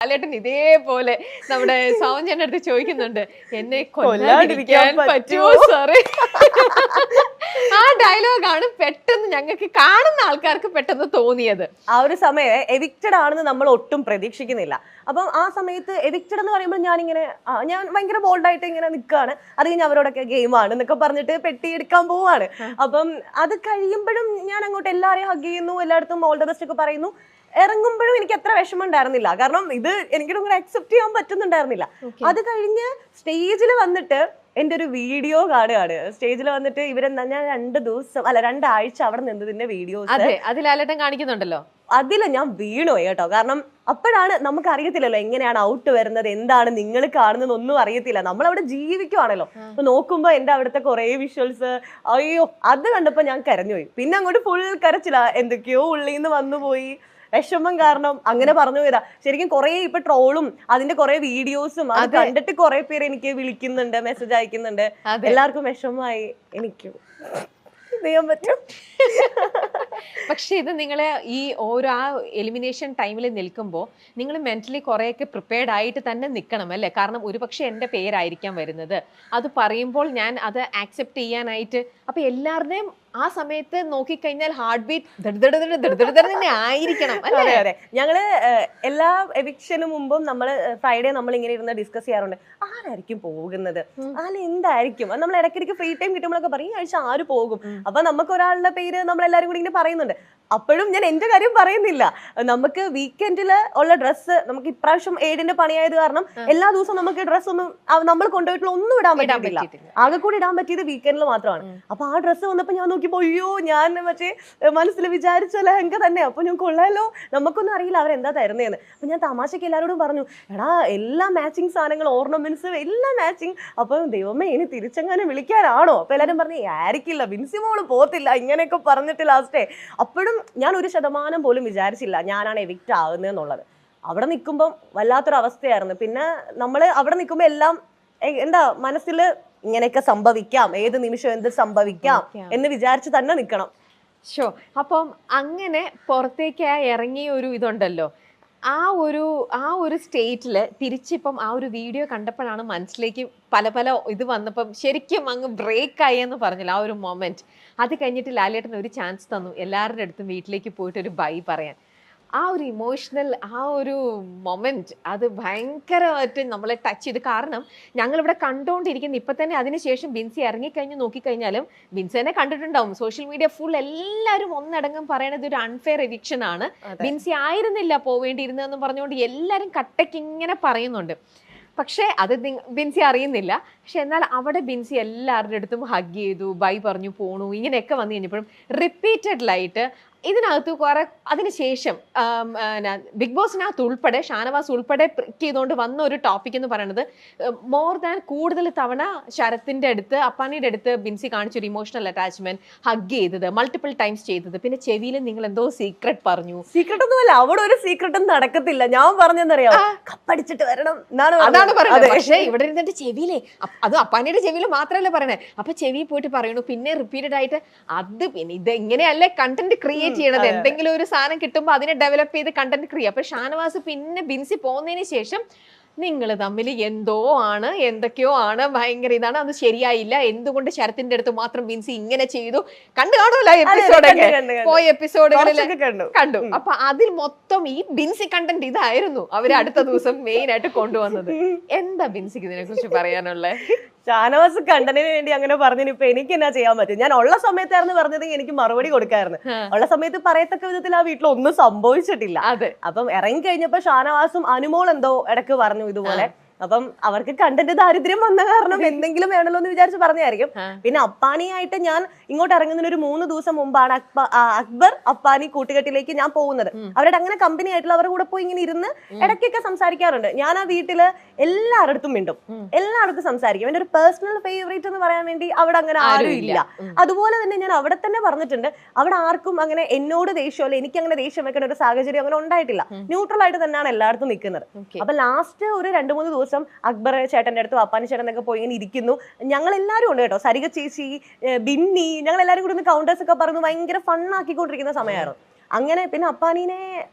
ലാലേട്ടൻ ഇതേപോലെ നമ്മുടെ സൗജന്യ അടുത്ത് ചോദിക്കുന്നുണ്ട്, എന്നെ കൊല്ലാതിരിക്കാൻ പറ്റുമോ സാറേ? ആ ഡയലോഗാണ് പെട്ടെന്ന് ഞങ്ങൾക്ക് കാണുന്ന ആൾക്കാർക്ക് പെട്ടെന്ന് തോന്നിയത്. ആ ഒരു സമയം എവിക്റ്റഡ് ആണെന്ന് നമ്മൾ ഒട്ടും പ്രതീക്ഷിക്കുന്നില്ല. അപ്പം ആ സമയത്ത് എവിക്റ്റഡ് എന്ന് പറയുമ്പോൾ ഞാൻ ഭയങ്കര ബോൾഡായിട്ട് ഇങ്ങനെ നിൽക്കുകയാണ്. അത് കഴിഞ്ഞ് അവരോടൊക്കെ ഗെയിമാണ് എന്നൊക്കെ പറഞ്ഞിട്ട് പെട്ടി എടുക്കാൻ പോവാണ്. അപ്പം അത് കഴിയുമ്പോഴും ഞാൻ അങ്ങോട്ട് എല്ലാവരെയും ഹഗ് ചെയ്യുന്നു, എല്ലായിടത്തും ഓൾ ദ ബെസ്റ്റ് ഒക്കെ പറയുന്നു. ഇറങ്ങുമ്പോഴും എനിക്ക് അത്ര വിഷമം ഉണ്ടായിരുന്നില്ല, കാരണം ഇത് എനിക്കിങ്ങനെ അക്സെപ്റ്റ് ചെയ്യാൻ പറ്റുന്നുണ്ടായിരുന്നില്ല. അത് കഴിഞ്ഞ് സ്റ്റേജിൽ വന്നിട്ട് എൻ്റെ ഒരു വീഡിയോ കാണുകയാണ്. സ്റ്റേജിൽ വന്നിട്ട് ഞാൻ 2 ആഴ്ച അവിടെ നിന്നതിന്റെ വീഡിയോസ് അത് ലാലേട്ടൻ കാണിക്കുന്നുണ്ടല്ലോ. അതില് ഞാൻ വീണുപോയി കേട്ടോ. കാരണം അപ്പോഴാണ് നമുക്ക് അറിയത്തില്ലല്ലോ എങ്ങനെയാണ് ഔട്ട് വരുന്നത്, എന്താണ് നിങ്ങൾ കാണുന്നത് ഒന്നും അറിയത്തില്ല. നമ്മൾ അവിടെ ജീവിക്കുവാണല്ലോ. അപ്പൊ നോക്കുമ്പോ എന്റെ അവിടുത്തെ കുറെ വിഷ്വൽസ്, അയ്യോ അത് കണ്ടപ്പോ ഞാൻ കരഞ്ഞുപോയി. പിന്നെ അങ്ങോട്ട് ഫുൾ കരച്ചില്ല, എന്തൊക്കെയോ ഉള്ളിന്ന് വന്നുപോയി വിഷമം കാരണം അങ്ങനെ പറഞ്ഞു പോയതാ. ശരിക്കും കുറെ ഇപ്പൊ ട്രോളും അതിന്റെ കുറെ വീഡിയോസും അത് കണ്ടിട്ട് കുറെ പേര് എനിക്ക് വിളിക്കുന്നുണ്ട്, മെസ്സേജ് അയക്കുന്നുണ്ട്. എല്ലാവർക്കും വിഷമമായി, എനിക്കും ചെയ്യാൻ പറ്റും. പക്ഷെ ഇത് നിങ്ങളെ ഈ ഓരോ ആ എലിമിനേഷൻ ടൈമിൽ നിൽക്കുമ്പോൾ നിങ്ങൾ മെന്റലി കുറെയൊക്കെ പ്രിപ്പയർഡ് ആയിട്ട് തന്നെ നിൽക്കണം അല്ലേ? കാരണം ഒരുപക്ഷെ എൻ്റെ പേരായിരിക്കാം വരുന്നത്, അത് പറയുമ്പോൾ ഞാൻ അത് ആക്സെപ്റ്റ് ചെയ്യാനായിട്ട്. അപ്പൊ എല്ലാവരുടെയും ആ സമയത്ത് നോക്കിക്കഴിഞ്ഞാൽ ഹാർട്ട് ബീറ്റ് തന്നെ ആയിരിക്കണം അല്ലേ? അതെ, ഞങ്ങള് എല്ലാ എവിക്ഷന് മുമ്പും ഫ്രൈഡേ നമ്മൾ ഇങ്ങനെ ഇരുന്ന് ഡിസ്കസ് ചെയ്യാറുണ്ട്, ആരായിരിക്കും പോകുന്നത്, എന്തായിരിക്കും. നമ്മൾ ഇടയ്ക്കിടയ്ക്ക് ഫ്രീ ടൈം കിട്ടുമ്പോഴൊക്കെ പറയും ഈ ആഴ്ച ആര് പോകും. അപ്പൊ നമുക്ക് ഒരാളുടെ പേര് നമ്മളെല്ലാരും കൂടി ഇങ്ങനെ പറയുന്നുണ്ട്. അപ്പോഴും ഞാൻ എന്റെ കാര്യം പറയുന്നില്ല. നമുക്ക് വീക്കെൻഡില് ഉള്ള ഡ്രസ്സ് നമുക്ക് ഇപ്രാവശ്യം 7ന്റെ പണിയായത് കാരണം എല്ലാ ദിവസവും നമുക്ക് ഡ്രസ്സ് ഒന്നും നമ്മൾ കൊണ്ടുപോയിട്ടുള്ള ഒന്നും ഇടാൻ പറ്റില്ല. ആകെ കൂടി ഇടാൻ പറ്റിയത് വീക്കെൻഡിൽ മാത്രമാണ്. അപ്പൊ ആ ഡ്രസ്സ് വന്നപ്പോ ഞാൻ നോക്കിയപ്പോ അയ്യോ, ഞാൻ മനസ്സിൽ വിചാരിച്ച ലഹങ്ക തന്നെ. അപ്പൊ ഞാൻ കൊള്ളാലോ, നമുക്കൊന്നും അറിയില്ല അവരെന്താ തരുന്നതെന്ന്. അപ്പൊ ഞാൻ തമാശക്ക് എല്ലാവരോടും പറഞ്ഞു, എടാ എല്ലാ മാച്ചിങ് സാധനങ്ങൾ, ഓർണമെന്റ്സ് എല്ലാം മാച്ചിങ്. അപ്പൊ ദൈവമേ ഇനി തിരിച്ചെങ്ങനെ വിളിക്കാനാണോ? അപ്പൊ എല്ലാരും പറഞ്ഞു ആയിരിക്കില്ല, ബിൻസി മോള് പോത്തില്ല, ഇങ്ങനെയൊക്കെ പറഞ്ഞിട്ട് ലാസ്റ്റേ. അപ്പോഴും ഞാൻ 1% പോലും വിചാരിച്ചില്ല ഞാനാണ് എവിക്റ്റ് ആകുന്നതെന്നുള്ളത്. അവിടെ നിൽക്കുമ്പം വല്ലാത്തൊരു അവസ്ഥയായിരുന്നു. പിന്നെ നമ്മള് അവിടെ നിൽക്കുമ്പോ എല്ലാം എന്താ മനസ്സിൽ ഇങ്ങനെയൊക്കെ സംഭവിക്കാം, ഏത് നിമിഷം എന്ത് സംഭവിക്കാം എന്ന് വിചാരിച്ച് തന്നെ നിൽക്കണം. അപ്പം അങ്ങനെ പുറത്തേക്ക് ഇറങ്ങിയ ഒരു ഇതുണ്ടല്ലോ, ആ ഒരു സ്റ്റേറ്റിൽ തിരിച്ചിപ്പം ആ ഒരു വീഡിയോ കണ്ടപ്പോഴാണ് മനസ്സിലേക്ക് പല ഇത് വന്നപ്പം ശരിക്കും അങ്ങ് ബ്രേക്കായി എന്ന് പറഞ്ഞില്ല ആ ഒരു മൊമെന്റ്. അത് കഴിഞ്ഞിട്ട് ലാലേട്ടൻ ഒരു ചാൻസ് തന്നു എല്ലാവരുടെ അടുത്തും വീട്ടിലേക്ക് പോയിട്ട് ഒരു ബൈ പറയാൻ. ആ ഒരു ഇമോഷണൽ ആ ഒരു മൊമെന്റ് അത് ഭയങ്കരമായിട്ട് നമ്മളെ ടച്ച് ചെയ്ത്. കാരണം ഞങ്ങളിവിടെ കണ്ടുകൊണ്ടിരിക്കുന്ന ഇപ്പം തന്നെ അതിനുശേഷം ബിൻസി ഇറങ്ങിക്കഴിഞ്ഞ് നോക്കിക്കഴിഞ്ഞാലും ബിൻസിനെ കണ്ടിട്ടുണ്ടാവും. സോഷ്യൽ മീഡിയ ഫുൾ എല്ലാവരും ഒന്നടങ്കം പറയണത് ഒരു അൺഫെയർ എവിക്ഷൻ ആണ്, ബിൻസി ആയിരുന്നില്ല പോവേണ്ടിയിരുന്നതെന്ന് പറഞ്ഞുകൊണ്ട് എല്ലാവരും കട്ടയ്ക്ക് ഇങ്ങനെ പറയുന്നുണ്ട്. പക്ഷേ അത് ബിൻസി അറിയുന്നില്ല. പക്ഷെ എന്നാൽ അവിടെ ബിൻസി എല്ലാവരുടെ അടുത്തും ഹഗ് ചെയ്തു, ബൈ പറഞ്ഞു, പോണു, ഇങ്ങനെയൊക്കെ വന്നു കഴിഞ്ഞപ്പോഴും റിപ്പീറ്റഡ്ലായിട്ട് ഇതിനകത്ത് കുറെ അതിനുശേഷം ബിഗ് ബോസിനകത്ത് ഉൾപ്പെടെ ഷാനവാസ് ഉൾപ്പെടെ പിക്ക് ചെയ്തുകൊണ്ട് വന്ന ഒരു ടോപ്പിക് എന്ന് പറയുന്നത് കൂടുതൽ തവണ ശരത്തിന്റെ അടുത്ത് അപ്പാനിയുടെ അടുത്ത് ബിൻസി കാണിച്ചൊരു ഇമോഷണൽ അറ്റാച്ച്മെന്റ്, ഹഗ് ചെയ്തത്, മൾട്ടിപ്പിൾ ടൈംസ് ചെയ്തത്. പിന്നെ ചെവിയിൽ നിങ്ങൾ എന്തോ സീക്രട്ട് പറഞ്ഞു. സീക്രട്ട് ഒന്നുമല്ല, അവിടെ ഒരു സീക്രട്ടും നടക്കത്തില്ല. ഞാൻ പറഞ്ഞെന്നറിയാം, കപ്പടിച്ചിട്ട് വരണം അതാണ് പറയുന്നത്. പക്ഷേ ഇവിടെ ഇരുന്നിട്ട് ചെവിയിലേ, അത് അപ്പാനിയുടെ ചെവിയിൽ മാത്രമല്ല പറയണേ, അപ്പൊ ചെവിയിൽ പോയിട്ട് പറയണു. പിന്നെ റിപ്പീറ്റഡ് ആയിട്ട് അത് പിന്നെ ഇത് ഇങ്ങനെയല്ലേ കണ്ടന്റ് ക്രിയേറ്റ് ചെയ്യണത്. എന്തെങ്കിലും ഒരു സാധനം കിട്ടുമ്പോൾ അതിനെ ഡെവലപ്പ് ചെയ്ത് കണ്ടന്റ് ക്രിയേറ്റ്. അപ്പൊ ഷാനവാസ് പിന്നെ ബിൻസി പോകുന്നതിന് ശേഷം നിങ്ങൾ തമ്മിൽ എന്തോ ആണ്, എന്തൊക്കെയോ ആണ്, ഭയങ്കര ഇതാണ്, അത് ശരിയായില്ല, എന്തുകൊണ്ട് ശരത്തിന്റെ അടുത്ത് മാത്രം ബിൻസി ഇങ്ങനെ ചെയ്തു. കാണുമല്ലോ എപ്പിസോഡൊക്കെ, പോയ എപ്പിസോഡുകളിൽ കണ്ടു. അപ്പൊ അതിൽ മൊത്തം ഈ ബിൻസി കണ്ടന്റ് ഇതായിരുന്നു അവര് അടുത്ത ദിവസം മെയിൻ ആയിട്ട് കൊണ്ടുവന്നത്. എന്താ ബിൻസിക്ക് ഇതിനെ കുറിച്ച് പറയാനുള്ളത്? ഷാനവാസ് കണ്ടന്റിന് വേണ്ടി അങ്ങനെ പറഞ്ഞു. ഇപ്പൊ എനിക്ക് എന്നാ ചെയ്യാൻ പറ്റും? ഞാൻ ഉള്ള സമയത്തായിരുന്നു പറഞ്ഞതെങ്കിൽ എനിക്ക് മറുപടി കൊടുക്കായിരുന്നു. ഉള്ള സമയത്ത് പറയത്തക്ക വിധത്തിൽ ആ വീട്ടിൽ ഒന്നും സംഭവിച്ചിട്ടില്ല. അപ്പം ഇറങ്ങി കഴിഞ്ഞപ്പോ ഷാനവാസും അനുമോൾ എന്തോ ഇടക്ക് പറഞ്ഞു ഇതുപോലെ. അപ്പം അവർക്ക് കണ്ടന്റ് ദാരിദ്ര്യം വന്ന കാരണം എന്തെങ്കിലും വേണല്ലോ എന്ന് വിചാരിച്ച് പറഞ്ഞായിരിക്കും. പിന്നെ അപ്പാനിയായിട്ട് ഞാൻ ഇങ്ങോട്ട് ഇറങ്ങുന്നതിന് ഒരു 3 ദിവസം മുമ്പാണ് അക്ബർ അപ്പാനി കൂട്ടുകെട്ടിലേക്ക് ഞാൻ പോകുന്നത്. അവരുടെ അങ്ങനെ കമ്പനി ആയിട്ടുള്ള അവരുടെ കൂടെ പോയി ഇങ്ങനെ ഇരുന്ന് ഇടയ്ക്കൊക്കെ സംസാരിക്കാറുണ്ട്. ഞാൻ ആ വീട്ടില് എല്ലായിടത്തും മിണ്ടും, എല്ലായിടത്തും സംസാരിക്കും. എന്റെ ഒരു പേഴ്സണൽ ഫേവറേറ്റ് എന്ന് പറയാൻ വേണ്ടി അവിടെ അങ്ങനെ ആരും ഇല്ല. അതുപോലെ തന്നെ ഞാൻ അവിടെ തന്നെ പറഞ്ഞിട്ടുണ്ട്, അവിടെ ആർക്കും അങ്ങനെ എന്നോട് ദേഷ്യമോ അല്ലെ എനിക്ക് അങ്ങനെ ദേഷ്യം വെക്കേണ്ട ഒരു സാഹചര്യം അങ്ങനെ ഉണ്ടായിട്ടില്ല. ന്യൂട്രൽ ആയിട്ട് തന്നെയാണ് എല്ലായിടത്തും നിൽക്കുന്നത്. അപ്പൊ ലാസ്റ്റ് ഒരു 2-3 ദിവസം അക്ബർ ചേട്ടന്റെ അടുത്തും അപ്പാനി ചേട്ടനൊക്കെ പോയി ഇങ്ങനെ ഇരിക്കുന്നു. ഞങ്ങൾ എല്ലാവരും ഉണ്ട് കേട്ടോ, സരിക ചേച്ചി, ബിന്നി, ഞങ്ങൾ എല്ലാവരും കൂടി കൗണ്ടേഴ്സ് ഒക്കെ പറഞ്ഞു ഭയങ്കര ഫണ്ണാക്കിക്കൊണ്ടിരിക്കുന്ന സമയമായിരുന്നു. അങ്ങനെ പിന്നെ അപ്പാനിനെ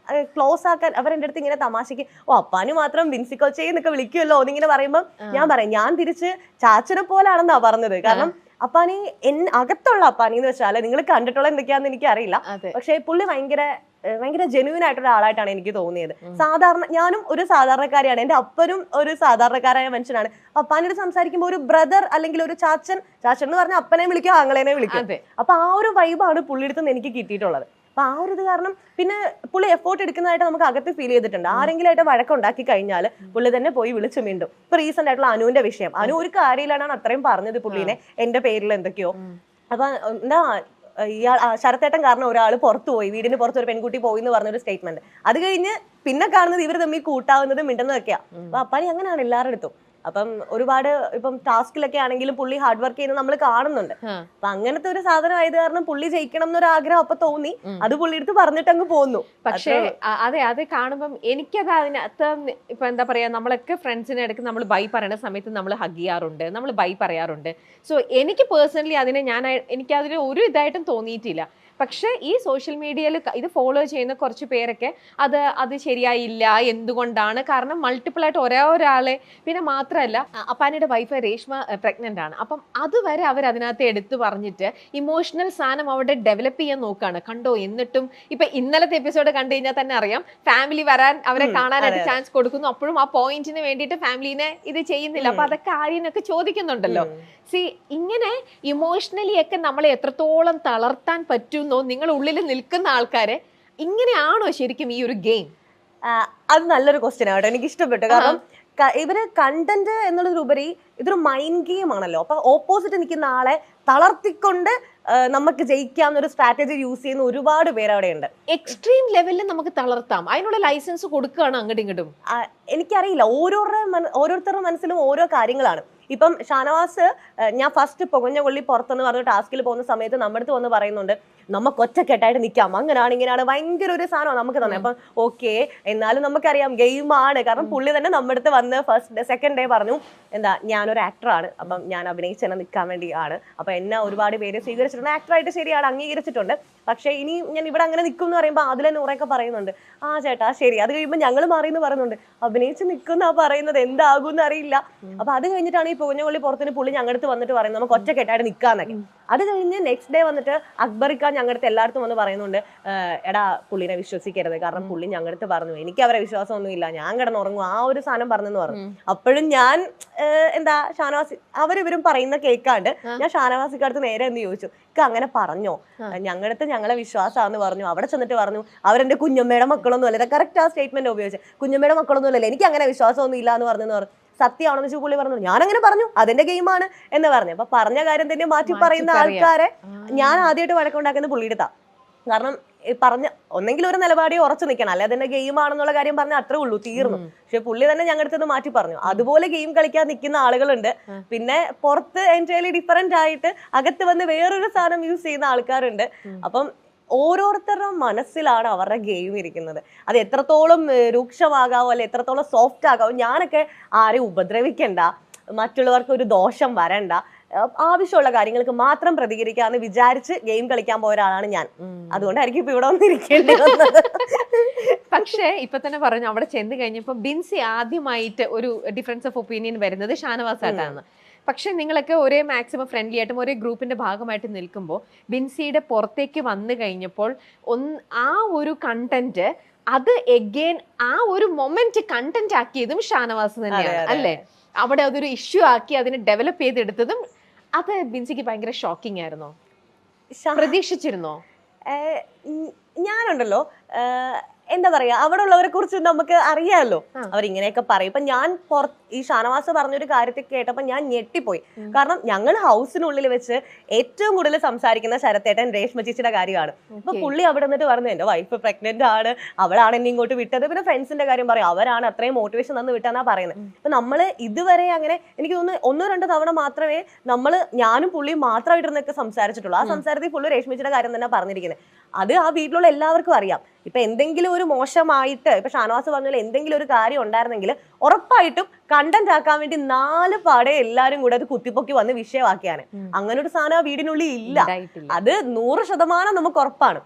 ക്ലോസ് ആക്കാൻ അവരെന്റെ അടുത്ത് ഇങ്ങനെ തമാശക്ക് അപ്പാനി മാത്രം ബിൻസി കൊച്ചേ എന്നൊക്കെ വിളിക്കുമല്ലോ എന്നിങ്ങനെ പറയുമ്പോൾ ഞാൻ പറയും ഞാൻ തിരിച്ച് ചാച്ചനെ പോലാണെന്നാ പറഞ്ഞത്. കാരണം അപ്പാനി അകത്തുള്ള അപ്പാനി എന്ന് വെച്ചാൽ നിങ്ങൾ കണ്ടിട്ടുള്ള എന്തൊക്കെയാന്ന് എനിക്ക് അറിയില്ല, പക്ഷെ പുള്ളി ഭയങ്കര ജെന്യൂൻ ആയിട്ടുള്ള ആളായിട്ടാണ് എനിക്ക് തോന്നിയത്. സാധാരണ ഞാനും ഒരു സാധാരണക്കാരിയാണ്, എന്റെ അപ്പനും ഒരു സാധാരണക്കാരായ മനുഷ്യനാണ്. അപ്പാനോട് സംസാരിക്കുമ്പോൾ ഒരു ബ്രദർ അല്ലെങ്കിൽ ഒരു ചാച്ചൻ എന്ന് പറഞ്ഞാൽ അപ്പനെ വിളിക്കും ആങ്ങളേനെ വിളിക്കും. അപ്പൊ ആ ഒരു വൈബാണ് പുള്ളിയുടെ അടുത്ത് എനിക്ക് കിട്ടിയിട്ടുള്ളത്. അപ്പൊ ആ ഒരു ഇത് കാരണം പിന്നെ പുള്ളി എഫോർട്ട് എടുക്കുന്നതായിട്ട് നമുക്ക് അകത്ത് ഫീൽ ചെയ്തിട്ടുണ്ട്. ആരെങ്കിലും ആയിട്ട് വഴക്കുണ്ടാക്കി കഴിഞ്ഞാൽ പുള്ളി തന്നെ പോയി വിളിച്ചു വീണ്ടും. ഇപ്പൊ റീസെന്റ് ആയിട്ടുള്ള അനുവിന്റെ വിഷയം, അനു ഒരു കാര്യമില്ലാണ് അത്രയും പറഞ്ഞത് പുള്ളിനെ എന്റെ പേരിൽ എന്തൊക്കെയോ. അപ്പൊ എന്താ ശരത്തേട്ടൻ കാരണം ഒരാൾ പുറത്തു പോയി, വീടിന് പുറത്ത് ഒരു പെൺകുട്ടി പോയി എന്ന് പറഞ്ഞൊരു സ്റ്റേറ്റ്മെന്റ്. അത് കഴിഞ്ഞ് പിന്നെ കാണുന്നത് ഇവർ തമ്മിൽ കൂട്ടാവുന്നതും മിണ്ടുന്നതൊക്കെയാ. അപ്പൊ അപ്പാനി അങ്ങനെയാണ് എല്ലാവരുടെ അടുത്തും. അപ്പം ഒരുപാട് ഇപ്പം ടാസ്കിലൊക്കെ ആണെങ്കിലും പുള്ളി ഹാർഡ് വർക്ക് ചെയ്യുന്നത് നമ്മൾ കാണുന്നുണ്ട്. അപ്പൊ അങ്ങനത്തെ ഒരു സാധനം ആയത് കാരണം പുള്ളി ജയിക്കണം എന്നൊരു ആഗ്രഹം അപ്പൊ തോന്നി, അത് പുള്ളി എടുത്ത് പറഞ്ഞിട്ട് അങ്ങ് പോന്നു. പക്ഷേ അത് കാണുമ്പം എനിക്കത് അതിനകത്ത് ഇപ്പൊ എന്താ പറയാ, നമ്മളൊക്കെ ഫ്രണ്ട്സിനെ ഇടയ്ക്ക് നമ്മൾ ബൈ പറയുന്ന സമയത്ത് നമ്മൾ ഹഗ് ചെയ്യാറുണ്ട്, നമ്മൾ ബൈ പറയാറുണ്ട്. സോ എനിക്ക് പേഴ്സണലി എനിക്ക് അതിന് ഒരു ഇതായിട്ടും തോന്നിയിട്ടില്ല. പക്ഷെ ഈ സോഷ്യൽ മീഡിയയിൽ ഇത് ഫോളോ ചെയ്യുന്ന കുറച്ച് പേരൊക്കെ അത് ശരിയായില്ല, എന്തുകൊണ്ടാണ്, കാരണം മൾട്ടിപ്പിൾ ആയിട്ട് ഒരാളെ, പിന്നെ മാത്രമല്ല അപ്പാനിയുടെ വൈഫ് രേഷ്മ പ്രഗ്നന്റ് ആണ്. അപ്പം അതുവരെ അവർ അതിനകത്ത് എടുത്തു പറഞ്ഞിട്ട് ഇമോഷണൽ സാധനം അവിടെ ഡെവലപ്പ് ചെയ്യാൻ നോക്കുകയാണ്. കണ്ടോ, എന്നിട്ടും ഇപ്പൊ ഇന്നലത്തെ എപ്പിസോഡ് കണ്ടു കഴിഞ്ഞാൽ തന്നെ അറിയാം, ഫാമിലി വരാൻ അവരെ കാണാനായിട്ട് ചാൻസ് കൊടുക്കുന്നു, അപ്പോഴും ആ പോയിന്റിന് വേണ്ടിയിട്ട് ഫാമിലിനെ ഇത് ചെയ്യുന്നില്ല. അപ്പൊ അതൊക്കെ ആര്യനൊക്കെ ചോദിക്കുന്നുണ്ടല്ലോ. ഇങ്ങനെ ഇമോഷണലി ഒക്കെ നമ്മളെ എത്രത്തോളം തളർത്താൻ പറ്റുന്നോ നിങ്ങൾ ഉള്ളിൽ നിൽക്കുന്ന ആൾക്കാരെ, ഇങ്ങനെയാണോ ശരിക്കും ഈ ഒരു ഗെയിം? അത് നല്ലൊരു ക്വസ്റ്റ്യൻ ആട്ടോ, എനിക്ക് ഇഷ്ടപ്പെട്ടു. കാരണം ഇവര് കണ്ടന്റ് എന്നുള്ളതിലുപരി ഇതൊരു മൈൻഡ് ഗെയിം ആണല്ലോ. അപ്പൊ ഓപ്പോസിറ്റ് നിൽക്കുന്ന ആളെ തളർത്തിക്കൊണ്ട് നമുക്ക് ജയിക്കാവുന്ന ഒരു സ്ട്രാറ്റജി യൂസ് ചെയ്യുന്ന ഒരുപാട് പേര് അവിടെ ഉണ്ട്. എക്സ്ട്രീം ലെവലിൽ നമുക്ക് തളർത്താം, അതിനുള്ള ലൈസൻസ് കൊടുക്കുകയാണ് അങ്ങോട്ടും ഇങ്ങോട്ടും. എനിക്കറിയില്ല, ഓരോരുത്തരുടെ മനസ്സിലും ഓരോ കാര്യങ്ങളാണ്. ഇപ്പം ഷാനവാസ് ഞാൻ ഫസ്റ്റ് പുകഞ്ഞ കൊള്ളി പുറത്തെന്ന് പറഞ്ഞ ടാസ്കിൽ പോകുന്ന സമയത്ത് നമ്മുടെ അടുത്ത് വന്ന് പറയുന്നുണ്ട് നമുക്ക് ഒറ്റക്കെട്ടായിട്ട് നിൽക്കാം, അങ്ങനെയാണ് ഇങ്ങനെയാണ്, ഭയങ്കര ഒരു സാധനമാണ് നമുക്ക് തന്നെ. അപ്പം ഓക്കെ, എന്നാലും നമുക്കറിയാം ഗെയിമാണ്. കാരണം പുള്ളി തന്നെ നമ്മുടെ അടുത്ത് വന്ന് സെക്കൻഡ് ഡേ പറഞ്ഞു എന്താ ഞാനൊരു ആക്ടറാണ്, അപ്പം ഞാൻ അഭിനയിച്ചെന്നെ നിൽക്കാൻ വേണ്ടിയാണ്, അപ്പൊ എന്നെ ഒരുപാട് പേര് സ്വീകരിച്ചിട്ടുണ്ട്, ആക്ടറായിട്ട് ശരിയാണ് അംഗീകരിച്ചിട്ടുണ്ട്, പക്ഷെ ഇനി ഞാൻ ഇവിടെ അങ്ങനെ നിൽക്കും എന്ന് പറയുമ്പോൾ അതിലെ നൂറൊക്കെ പറയുന്നുണ്ട് ആ ചേട്ടാ ശരി. അത് കഴിയുമ്പോൾ ഞങ്ങൾ മാറിയെന്ന് പറയുന്നുണ്ട്, അഭിനയിച്ച് നിൽക്കുന്ന പറയുന്നത് എന്താകും എന്ന് അറിയില്ല. അപ്പൊ അത് കഴിഞ്ഞിട്ടാണ് ഈ പുകഞ്ഞ കൊള്ളി പുറത്തിന് പുള്ളി ഞങ്ങളുടെ അടുത്ത് വന്നിട്ട് പറയുന്നത് നമുക്ക് ഒറ്റക്കെട്ടായിട്ട് നിൽക്കാന്നൊക്കെ. അത് കഴിഞ്ഞ് നെക്സ്റ്റ് ഡേ വന്നിട്ട് അക്ബറിക്ക ഞങ്ങളുടെ അടുത്ത് എല്ലായിടത്തും വന്ന് പറയുന്നുണ്ട് എടാ പുള്ളിനെ വിശ്വസിക്കരുത്, കാരണം പുള്ളി ഞങ്ങളുടെ അടുത്ത് പറഞ്ഞു എനിക്ക് അവരെ വിശ്വാസമൊന്നുമില്ല, ഞാൻ കിടന്നുറങ്ങും, ആ ഒരു സാധനം പറഞ്ഞെന്ന് പറഞ്ഞു. അപ്പോഴും ഞാൻ എന്താ ഷാനവാസി അവരിവരും പറയുന്ന കേൾക്കാണ്ട് ഞാൻ ഷാനവാസിക്കടുത്ത് നേരെ എന്ന് ചോദിച്ചു അങ്ങനെ പറഞ്ഞോ, ഞങ്ങളുടെ ഞങ്ങളെ വിശ്വാസമാണെന്ന് പറഞ്ഞു. അവിടെ ചെന്നിട്ട് പറഞ്ഞു അവരെന്റെ കുഞ്ഞമ്മയുടെ മക്കളൊന്നും അല്ല. കറക്റ്റ് ആ സ്റ്റേറ്റ്മെന്റ് ഉപയോഗിച്ചത്, കുഞ്ഞമ്മയുടെ മക്കളൊന്നും അല്ലല്ലോ, എനിക്ക് അങ്ങനെ വിശ്വാസമൊന്നും ഇല്ല എന്ന് പറഞ്ഞു. സത്യമാണെന്ന് വെച്ചാൽ പുള്ളി പറഞ്ഞു ഞാൻ അങ്ങനെ പറഞ്ഞു, അതിന്റെ ഗെയിമാണ് എന്ന് പറഞ്ഞു. അപ്പൊ പറഞ്ഞ കാര്യം തന്നെ മാറ്റി പറയുന്ന ആൾക്കാരെ ഞാൻ ആദ്യമായിട്ട് വഴക്കുണ്ടാക്കുന്ന പുള്ളിയെടുത്താ. കാരണം പറഞ്ഞ ഒന്നെങ്കിലും ഒരു നിലപാടിയെ ഉറച്ചു നിൽക്കണം, അല്ലെ അതിന്റെ ഗെയിം ആണെന്നുള്ള കാര്യം പറഞ്ഞാൽ അത്രേ ഉള്ളൂ, തീർന്നു. പക്ഷെ പുള്ളി തന്നെ ഞങ്ങളുടെ അടുത്ത് മാറ്റി പറഞ്ഞു. അതുപോലെ ഗെയിം കളിക്കാൻ നിൽക്കുന്ന ആളുകളുണ്ട്, പിന്നെ പുറത്ത് എൻറ്റയർലി ഡിഫറെന്റ് ആയിട്ട് അകത്ത് വന്ന് വേറൊരു സാധനം യൂസ് ചെയ്യുന്ന ആൾക്കാരുണ്ട്. അപ്പം ഓരോരുത്തരുടെ മനസ്സിലാണ് അവരുടെ ഗെയിം ഇരിക്കുന്നത്. അത് എത്രത്തോളം രൂക്ഷമാകാവോ അല്ലെ എത്രത്തോളം സോഫ്റ്റ് ആകാവോ. ഞാനൊക്കെ ആരെയും ഉപദ്രവിക്കണ്ട, മറ്റുള്ളവർക്ക് ഒരു ദോഷം വരണ്ട, ആവശ്യമുള്ള കാര്യങ്ങൾക്ക് മാത്രം പ്രതികരിക്കാന്ന് വിചാരിച്ച് ഗെയിം കളിക്കാൻ പോയ ഒരാളാണ് ഞാൻ. അതുകൊണ്ടായിരിക്കും ഇപ്പൊ ഇവിടെ വന്നിരിക്കേണ്ടി വന്നത്. പക്ഷേ ഇപ്പൊ തന്നെ പറഞ്ഞു അവിടെ ചെന്ന് കഴിഞ്ഞപ്പോ ബിൻസി ആദ്യമായിട്ട് ഒരു ഡിഫറൻസ് ഓഫ് ഒപ്പീനിയൻ വരുന്നത് ഷാനവാസായിട്ടാണ്. പക്ഷെ നിങ്ങളൊക്കെ ഒരേ മാക്സിമം ഫ്രണ്ട്ലി ആയിട്ടും ഒരേ ഗ്രൂപ്പിന്റെ ഭാഗമായിട്ട് നിൽക്കുമ്പോൾ ബിൻസിയുടെ പുറത്തേക്ക് വന്നു കഴിഞ്ഞപ്പോൾ ആ ഒരു കണ്ടന്റ് അത് എഗെയിൻ ആ ഒരു മൊമെന്റ് കണ്ടന്റ് ആക്കിയതും ഷാനവാസ് തന്നെയാണ് അല്ലേ? അവിടെ അതൊരു ഇഷ്യൂ ആക്കി അതിനെ ഡെവലപ്പ് ചെയ്തെടുത്തതും അത് ബിൻസിക്ക് ഭയങ്കര ഷോക്കിംഗ് ആയിരുന്നോ? പ്രതീക്ഷിച്ചിരുന്നോ? ഞാനുണ്ടല്ലോ എന്താ പറയാ, അവിടെ ഉള്ളവരെ കുറിച്ച് നമുക്ക് അറിയാമല്ലോ, അവരിങ്ങനെയൊക്കെ പറയും. ഇപ്പൊ ഞാൻ ഈ ഷാനവാസ് പറഞ്ഞൊരു കാര്യത്തെ കേട്ടപ്പോ ഞാൻ ഞെട്ടിപ്പോയി. കാരണം ഞങ്ങൾ ഹൗസിനുള്ളിൽ വെച്ച് ഏറ്റവും കൂടുതൽ സംസാരിക്കുന്ന ശരത്തേട്ടൻ രേഷ്മ ചേച്ചിയുടെ കാര്യമാണ്. ഇപ്പൊ പുള്ളി അവിടെ നിന്നിട്ട് പറഞ്ഞു എന്റെ വൈഫ് പ്രഗ്നന്റ് ആണ്, അവളാണ് എന്നെ ഇങ്ങോട്ട് വിട്ടത്. പിന്നെ ഫ്രണ്ട്സിന്റെ കാര്യം പറയും, അവരാണ് അത്രയും മോട്ടിവേഷൻ തന്നു വിട്ടെന്നാ പറയുന്നത്. അപ്പൊ നമ്മള് ഇതുവരെ അങ്ങനെ എനിക്ക് തോന്നുന്നു 1-2 തവണ മാത്രമേ ഞാനും പുള്ളിയും മാത്രമായിട്ടിരുന്നൊക്കെ സംസാരിച്ചിട്ടുള്ളൂ. ആ സംസാരത്തിൽ പുള്ളി രേഷ്മിച്ചിയുടെ കാര്യം തന്നെ പറഞ്ഞിരിക്കുന്നത്. അത് ആ വീട്ടിലുള്ള എല്ലാവർക്കും അറിയാം. ഇപ്പൊ എന്തെങ്കിലും ഒരു മോശമായിട്ട് ഇപ്പൊ ഷാനവാസ് പറഞ്ഞ എന്തെങ്കിലും ഒരു കാര്യം ഉണ്ടായിരുന്നെങ്കിൽ ഉറപ്പായിട്ടും കണ്ടന്റ് ആക്കാൻ വേണ്ടി 4 പാടെ എല്ലാരും കൂടെ അത് കുത്തിപ്പൊക്കി വന്ന് വിഷയമാക്കിയാണ്. അങ്ങനെ ഒരു സാധനം ആ വീടിനുള്ളിൽ ഇല്ല, അത് 100% നമുക്ക് ഉറപ്പാണ്.